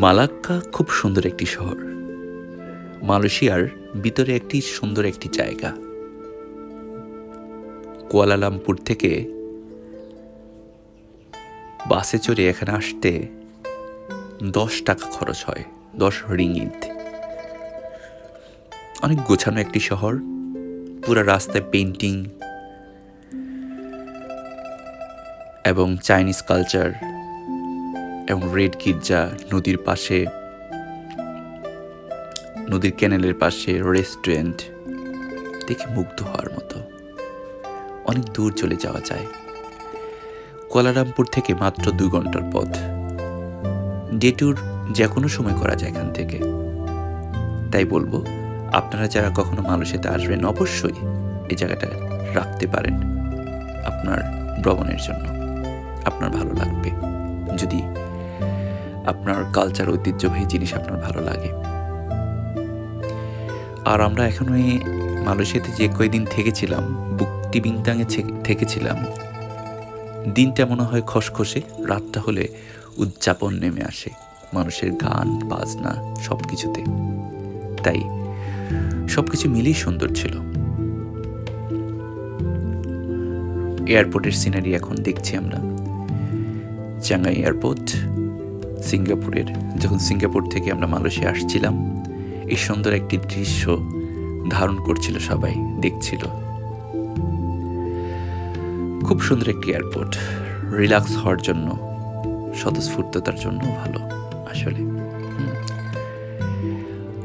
Malacca খুব সুন্দর একটি শহর। মালয়েশিয়ার ভিতরে একটি সুন্দর একটি জায়গা। কুয়ালালামপুর থেকে বাসে চড়ে এখানে আসতে 10 টাকা খরচ হয়, 10 রিঙ্গিত। অনেক গোছানো একটি শহর, পুরো রাস্তায় পেইন্টিং এবং চাইনিজ কালচার এবং রেড গির্জা, নদীর পাশে, নদীর ক্যানেলের পাশে রেস্টুরেন্ট, দেখে মুগ্ধ হওয়ার মতো। অনেক দূর চলে যাওয়া যায়। কুয়ালালামপুর থেকে মাত্র 2 ঘন্টার পথ। ডে ট্যুর যে কোনো সময় করা যায় এখান থেকে। তাই বলবো, আপনারা যারা কখনো মালয়েশিয়াতে আসবেন অবশ্যই এই জায়গাটা রাখতে পারেন আপনার ভ্রমণের জন্য। আপনার ভালো লাগবে যদি আপনার কালচার, ঐতিহ্যবাহী জিনিস আপনার ভালো লাগে। আর আমরা এখন ওই মালয়েশিয়াতে যে কয়েকদিন থেকেছিলাম, বুকটি বিংতাংয়ে থেকেছিলাম, দিনটা মনে হয় খসখসে, রাতটা হলে উদযাপন নেমে আসে মানুষের গান বাজনা সব কিছুতে। তাই সব কিছু মিলিয়ে সুন্দর ছিল। এয়ারপোর্টের সিনারি এখন দেখছি আমরা। চাঙ্গাই এয়ারপোর্ট সিঙ্গাপুরের। যখন সিঙ্গাপুর থেকে আমরা মালয়েশিয়া আসছিলাম, এই সুন্দর একটি দৃশ্য ধারণ করছিল, সবাই দেখছিল। খুব সুন্দর একটি এয়ারপোর্ট, রিল্যাক্স হওয়ার জন্য, স্বতঃস্ফূর্ততার জন্য ভালো আসলে।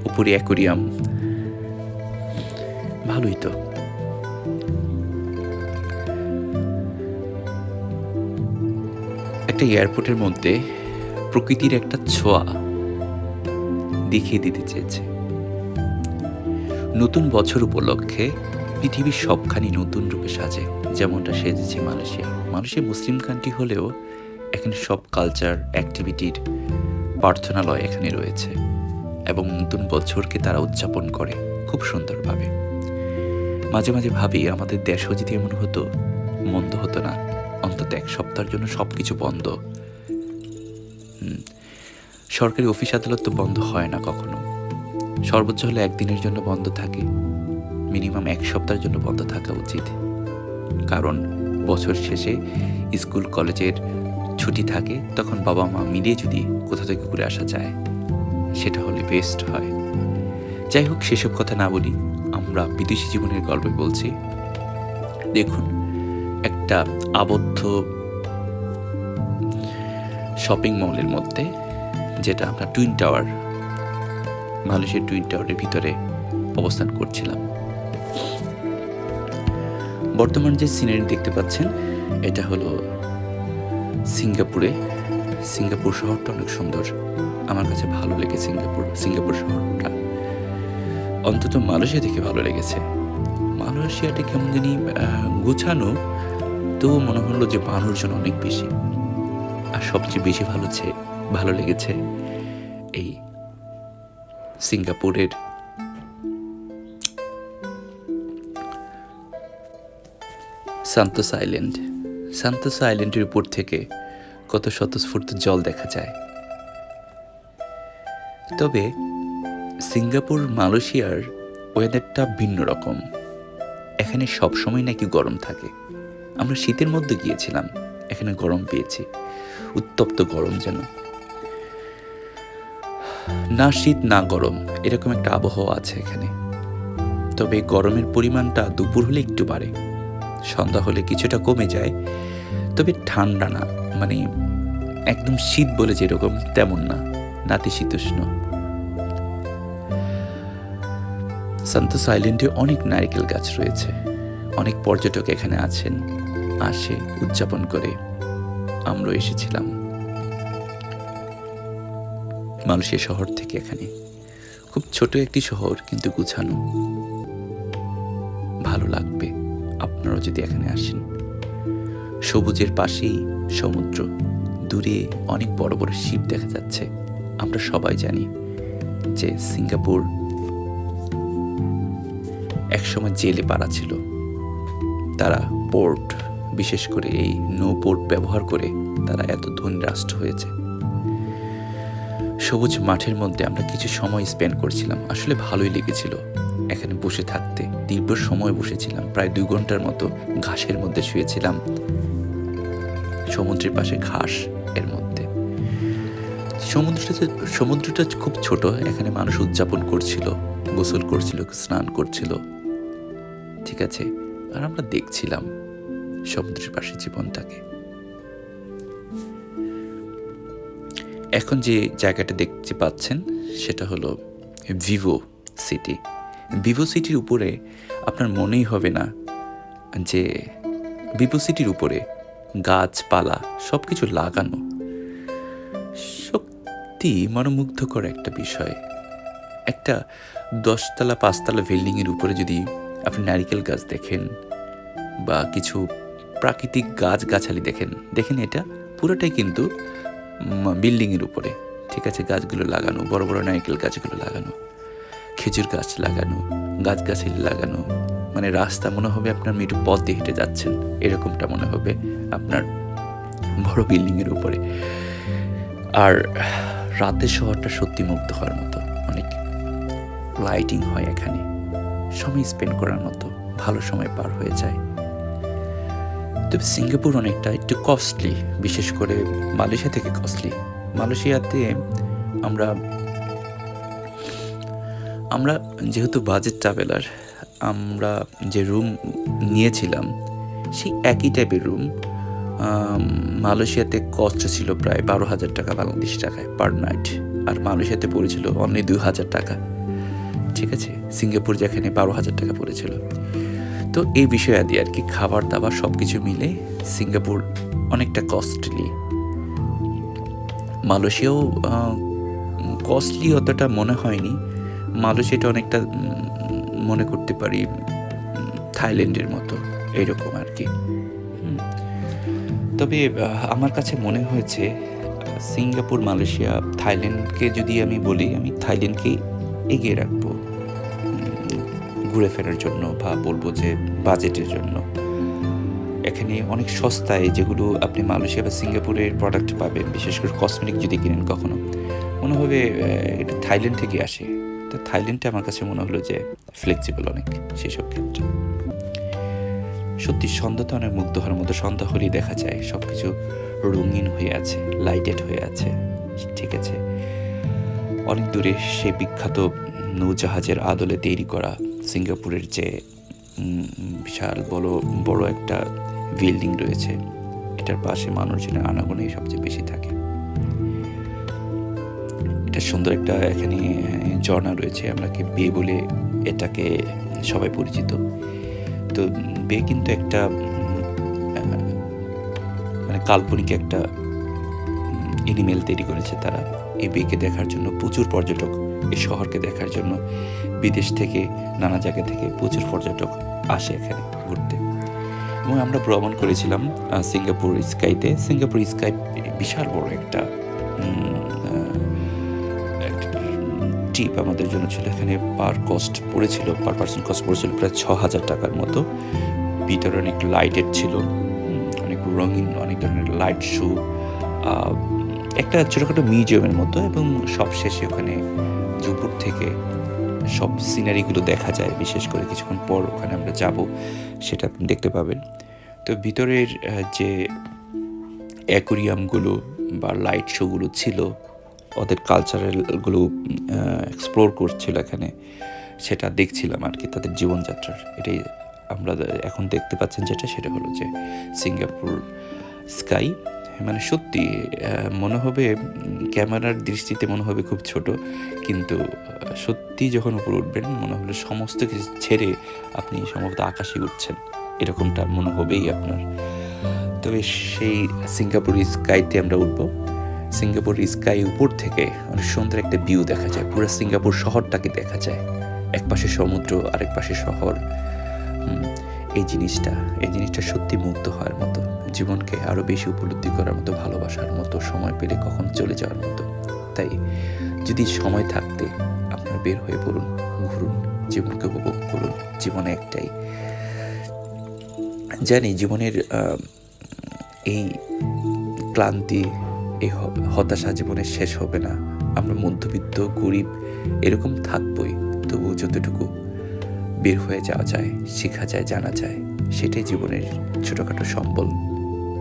উপরে অ্যাকোরিয়াম, ভালোই তো। একটা এয়ারপোর্টের মধ্যে প্রকৃতির একটা ছোঁয়া দেখিয়ে দিতে চেয়েছে। নতুন বছর উপলক্ষে পৃথিবীর সবখানি নতুন রূপে সাজে, যেমনটা সেজেছে মালয়েশিয়া। মালয়েশিয়া মুসলিম কান্ট্রি হলেও এখানে সব কালচার, অ্যাক্টিভিটির প্রার্থনালয় এখানে রয়েছে এবং নতুন বছরকে তারা উদযাপন করে খুব সুন্দরভাবে। মাঝে মাঝে ভাবি আমাদের দেশও যদি এমন হতো, মন্দ হতো না। অন্তত 1 সপ্তাহের জন্য সব কিছু বন্ধ। সরকারি অফিস আদালত তো বন্ধ হয় না কখনো, সর্বোচ্চ হলে 1 দিনের জন্য বন্ধ থাকে। মিনিমাম 1 সপ্তাহের জন্য বন্ধ থাকা উচিত, কারণ বছর শেষে স্কুল কলেজের ছুটি থাকে, তখন বাবা মা মিলিয়ে যদি কোথা থেকে ঘুরে আসা যায়, সেটা হলে বেস্ট হয়। যাই হোক, সেসব কথা না বলি, আমরা বিদেশি জীবনের গল্পে বলছি। দেখুন, একটা আবদ্ধ শপিং মলের মধ্যে, যেটা আমরা টুইন টাওয়ার, মালয়েশিয়ার টুইন টাওয়ারের ভিতরে অবস্থান করছিলাম। বর্তমান যে সিনারি দেখতে পাচ্ছেন, এটা হলো সিঙ্গাপুরে। সিঙ্গাপুর শহরটা অনেক সুন্দর, আমার কাছে ভালো লেগে সিঙ্গাপুর শহরটা, অন্তত মালয়েশিয়া থেকে ভালো লেগেছে। মালয়েশিয়াটা কেমন জানি গোছানো, তো মনে হলো যে মানুষজন অনেক বেশি। আর সবচেয়ে বেশি ভালো লেগেছে এই সিঙ্গাপুরের সান্তোসা আইল্যান্ড। সান্তোসা আইল্যান্ডের উপর থেকে কত স্বতঃস্ফূর্ত জল দেখা যায়। তবে সিঙ্গাপুর, মালয়েশিয়ার ওয়েদারটা ভিন্ন রকম। এখানে সবসময় নাকি গরম থাকে। আমরা শীতের মধ্যে গিয়েছিলাম, এখানে গরম পেয়েছি, উত্তপ্ত গরম, যেন না শীত না গরম, এরকম একটা আবহাওয়া আছে এখানে। তবে গরমের পরিমাণটা দুপুর হলে একটু বাড়ে, সন্ধ্যা হলে কিছুটা কমে যায়। তবে ঠান্ডা না, মানে একদম শীত বলে যেরকম তেমন না, নাতিশীতোষ্ণ। সান্তোসা আইল্যান্ডে অনেক নারকেল গাছ রয়েছে। অনেক পর্যটক এখানে আসে উদযাপন করে। আমরা এসেছিলাম মালয়েশিয়া শহর থেকে। এখানে খুব ছোট একটি শহর, কিন্তু গুছানো, ভালো লাগবে আপনারাও যদি এখানে আসেন। সবুজের পাশেই সমুদ্র, দূরে অনেক বড় বড় শিপ দেখা যাচ্ছে। আমরা সবাই জানি যে সিঙ্গাপুর একসময় জেলে পাড়া ছিল। তারা পোর্ট, বিশেষ করে এই নৌ পোর্ট ব্যবহার করে তারা এত ধনী রাষ্ট্র হয়েছে। সবুজ মাঠের মধ্যে আমরা কিছু সময় স্পেন্ড করছিলাম। আসলে ভালোই লেগেছিল এখানে বসে থাকতে। দীর্ঘ সময় বসেছিলাম, প্রায় 2 ঘন্টার মতো ঘাসের মধ্যে শুয়েছিলাম, সমুদ্রের পাশে ঘাস এর মধ্যে। সমুদ্রটা খুব ছোট, এখানে মানুষ উদযাপন করছিল, গোসল করছিল, স্নান করছিল, ঠিক আছে? আর আমরা দেখছিলাম সমুদ্রের পাশে জীবনটাকে। এখন যে জায়গাটা দেখতে পাচ্ছেন সেটা হলো ভিভো সিটি। ভিভো সিটির উপরে আপনার মনেই হবে না যে ভিভো সিটির উপরে গাছপালা সব কিছু লাগানো। সত্যি মনোমুগ্ধকর একটা বিষয়। একটা 10 তলা 5 তলা বিল্ডিংয়ের উপরে যদি আপনি নারিকেল গাছ দেখেন বা কিছু প্রাকৃতিক গাছগাছালি দেখেন এটা পুরোটাই কিন্তু বিল্ডিংয়ের উপরে, ঠিক আছে? গাছগুলো লাগানো, বড় বড় নারকেল গাছগুলো লাগানো, খেজুর গাছ লাগানো, গাছগাছালি লাগানো, মানে রাস্তা মনে হবে আপনার একটু পথ দিয়ে হেঁটে যাচ্ছেন, এরকমটা মনে হবে আপনার বড় বিল্ডিংয়ের উপরে। আর রাতের শহরটা সত্যি মুগ্ধ হওয়ার মতো, অনেক লাইটিং হয় এখানে, সময় স্পেন্ড করার মতো, ভালো সময় পার হয়ে যায়। তবে সিঙ্গাপুর অনেকটা একটু কস্টলি, বিশেষ করে মালয়েশিয়া থেকে কস্টলি। মালয়েশিয়াতে আমরা যেহেতু বাজেট ট্রাভেলার, আমরা যে রুম নিয়েছিলাম সেই একই টাইপের রুম মালয়েশিয়াতে কস্ট ছিল প্রায় 12,000 টাকা বাংলাদেশি টাকায় পার নাইট, আর মালয়েশিয়াতে পড়েছিল অনলি 2,000 টাকা, ঠিক আছে? সিঙ্গাপুর যেখানে 12,000 টাকা পড়েছিল। তো এই বিষয়াদি আর কি, খাবার দাবার সব কিছু মিলে সিঙ্গাপুর অনেকটা কস্টলি। মালয়েশিয়াও কস্টলি অতটা মনে হয়নি। মালয়েশিয়াটা অনেকটা মনে করতে পারি থাইল্যান্ডের মতো, এরকম আর কি। তবে আমার কাছে মনে হয়েছে সিঙ্গাপুর, মালয়েশিয়া, থাইল্যান্ডকে যদি আমি বলি, আমি থাইল্যান্ডকেই এগিয়ে রাখবো ঘুরে ফেরার জন্য, বা বলবো যে বাজেটের জন্য। এখানে অনেক সস্তায় যেগুলো আপনি মালয়েশিয়া বা সিঙ্গাপুরের প্রোডাক্ট পাবেন, বিশেষ করে কসমেটিক যদি কিনেন কখনো, মনে হবে এটা থাইল্যান্ড থেকে আসে। তো থাইল্যান্ডটা আমার কাছে মনে হলো যে ফ্লেক্সিবল অনেক সেসব ক্ষেত্রে। সত্যি সন্ধ্যাতে অনেক মুগ্ধ হওয়ার মতো। সন্ধ্যা হলেই দেখা যায় সব কিছু রঙিন হয়ে আছে, লাইটেড হয়ে আছে, ঠিক আছে? অনেক দূরে সেই বিখ্যাত নৌজাহাজের আদলে তৈরি করা সিঙ্গাপুরের যে বিশাল বড় একটা বিল্ডিং রয়েছে, এটার পাশে মানুষজনের আনাগোনাই সবচেয়ে বেশি থাকে। এটা সুন্দর একটা এখানে ঝর্ণা রয়েছে, আমরা কি বে বলে এটাকে সবাই পরিচিত। তো বে কিন্তু একটা মানে কাল্পনিক একটা এনিমেল তৈরি করেছে তারা। এই বেকে দেখার জন্য প্রচুর পর্যটক, এই শহরকে দেখার জন্য বিদেশ থেকে, নানা জায়গা থেকে প্রচুর পর্যটক আসে এখানে ঘুরতে। এবং আমরা ভ্রমণ করেছিলাম সিঙ্গাপুর স্কাইতে। সিঙ্গাপুর স্কাই বিশাল বড় একটা ট্রিপ আমাদের জন্য ছিল। এখানে পার পার্সন কস্ট পড়েছিল প্রায় 6,000 টাকার মতো। ভিতরে অনেক লাইটেড ছিল, অনেক রঙিন, অনেক ধরনের লাইট শো, একটা ছোটোখাটো মিউজিয়ামের মতো। এবং সব শেষে ওখানে উপর থেকে সব সিনারিগুলো দেখা যায়। বিশেষ করে কিছুক্ষণ পর ওখানে আমরা যাব, সেটা আপনি দেখতে পাবেন। তো ভিতরের যে অ্যাকোরিয়ামগুলো বা লাইট শোগুলো ছিল, ওদের কালচারালগুলো এক্সপ্লোর করছিল এখানে, সেটা দেখছিলাম আর কি, তাদের জীবনযাত্রার। এটাই আমরা এখন দেখতে পাচ্ছেন যেটা, সেটা হলো যে সিঙ্গাপুর স্কাই। মানে সত্যি মনে হবে ক্যামেরার দৃষ্টিতে মনে হবে খুব ছোট, কিন্তু সত্যি যখন উপরে উঠবেন মনে হলো সমস্ত কিছু ছেড়ে আপনি সম্ভবত আকাশে উঠছেন, এরকমটা মনে হবেই আপনার। তবে সেই সিঙ্গাপুর স্কাইতে আমরা উঠবো। সিঙ্গাপুর স্কাই উপর থেকে অনেক সুন্দর একটা ভিউ দেখা যায়, পুরো সিঙ্গাপুর শহরটাকে দেখা যায়, এক পাশে সমুদ্র আরেক পাশে শহর। এই জিনিসটা সত্যি মুগ্ধ হওয়ার মতো, জীবনকে আরও বেশি উপলব্ধি করার মতো, ভালোবাসার মতো, সময় পেলে কখন চলে যাওয়ার মতো। তাই যদি সময় থাকতে আপনার বের হয়ে পড়ুন, ঘুরুন, জীবনকে উপভোগ করুন। জীবনে একটাই, জানি জীবনের এই ক্লান্তি, এই হতাশা জীবনের শেষ হবে না, আমরা মধ্যবিত্ত গরিব এরকম থাকবই, তবুও যতটুকু বের হয়ে যাওয়া যায়, শেখা যায়, জানা যায়, সেটাই জীবনের ছোটোখাটো সম্বল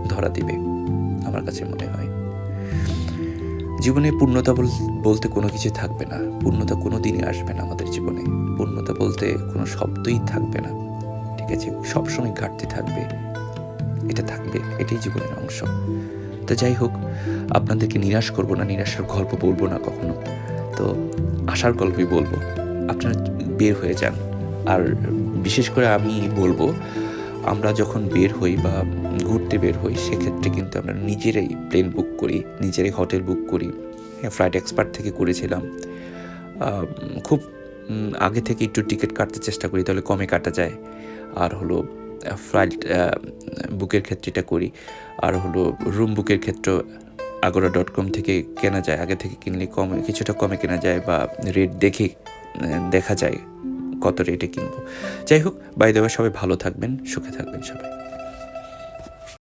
ধরা দিবে আমার কাছে মনে হয়। জীবনে পূর্ণতা বলতে কোনো কিছু থাকবে না, পূর্ণতা কোনো দিনই আসবে না আমাদের জীবনে, পূর্ণতা বলতে কোনো শব্দই থাকবে না, ঠিক আছে? সবসময় ঘাটতি থাকবে, এটা থাকবে, এটাই জীবনের অংশ। তো যাই হোক, আপনাদেরকে নিরাশ করব না, নিরাশার গল্প বলবো না কখনো, তো আশার গল্পই বলবো। আপনারা বের হয়ে যান। আর বিশেষ করে আমি বলবো, আমরা যখন বের হই বা ঘুরতে বের হই, সেক্ষেত্রে কিন্তু আমরা নিজেরাই প্লেন বুক করি, নিজেরাই হোটেল বুক করি। হ্যাঁ, ফ্লাইট এক্সপার্ট থেকে করেছিলাম। খুব আগে থেকে একটু টিকিট কাটতে চেষ্টা করি, তাহলে কমে কাটা যায়। আর হলো ফ্লাইট বুকের ক্ষেত্রে এটা করি। আর হলো রুম বুকের ক্ষেত্রেও agora.com থেকে কেনা যায়, আগে থেকে কিনলে কিছুটা কমে কেনা যায়, বা রেট দেখে দেখা যায় কত রেটে কিনবো। যাই হোক, বাই দ্য ওয়ে, সবাই ভালো থাকবেন, সুখে থাকবেন সবাই।